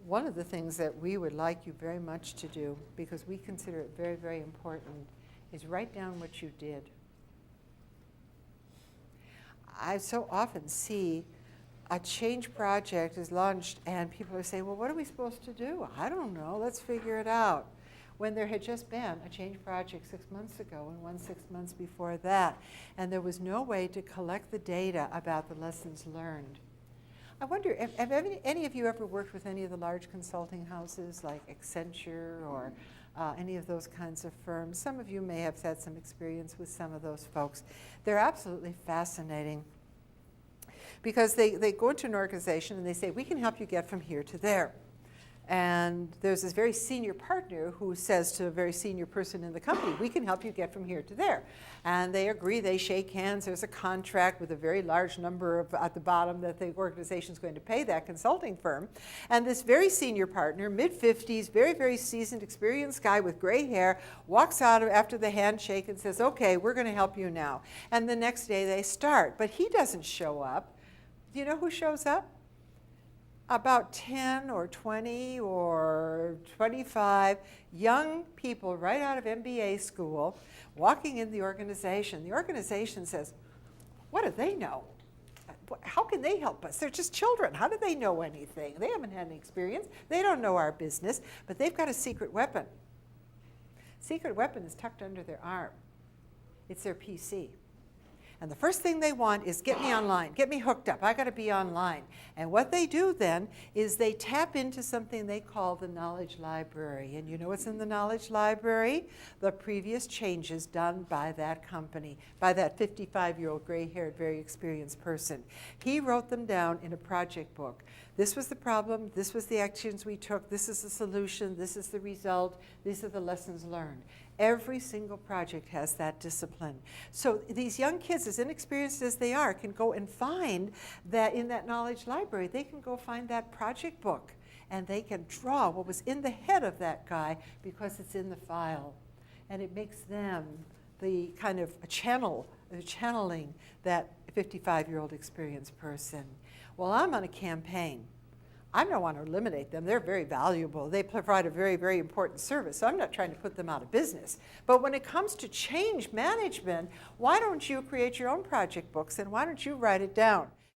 One of the things that we would like you very much to do, because we consider it very, very important, is write down what you did. I so often see a change project is launched and people are saying, well, what are we supposed to do? I don't know, let's figure it out. When there had just been a change project 6 months ago and one 6 months before that, and there was no way to collect the data about the lessons learned. I wonder, have any of you ever worked with any of the large consulting houses like Accenture or any of those kinds of firms? Some of you may have had some experience with some of those folks. They're absolutely fascinating because they go into an organization and they say, we can help you get from here to there. And there's this very senior partner who says to a very senior person in the company, we can help you get from here to there. And they agree, they shake hands, there's a contract with a very large number of, at the bottom that the organization's going to pay that consulting firm. And this very senior partner, mid-50s, very, very seasoned, experienced guy with gray hair, walks out after the handshake and says, okay, we're going to help you now. And the next day they start, but he doesn't show up. Do you know who shows up? About 10 or 20 or 25 young people right out of MBA school walking in the organization. The organization says, what do they know? How can they help us? They're just children. How do they know anything? They haven't had any experience. They don't know our business, but they've got a secret weapon. Secret weapon is tucked under their arm. It's their PC. And the first thing they want is get me online, get me hooked up, I got to be online. And what they do then is they tap into something they call the knowledge library. And you know what's in the knowledge library? The previous changes done by that company, by that 55-year-old gray-haired, very experienced person. He wrote them down in a project book. This was the problem, this was the actions we took, this is the solution, this is the result, these are the lessons learned. Every single project has that discipline. So these young kids, as inexperienced as they are, can go and find that in that knowledge library. They can go find that project book and they can draw what was in the head of that guy because it's in the file. And it makes them the kind of channeling that 55-year-old experienced person. Well, I'm on a campaign. I don't want to eliminate them. They're very valuable. They provide a very, very important service. So I'm not trying to put them out of business. But when it comes to change management, why don't you create your own project books and why don't you write it down?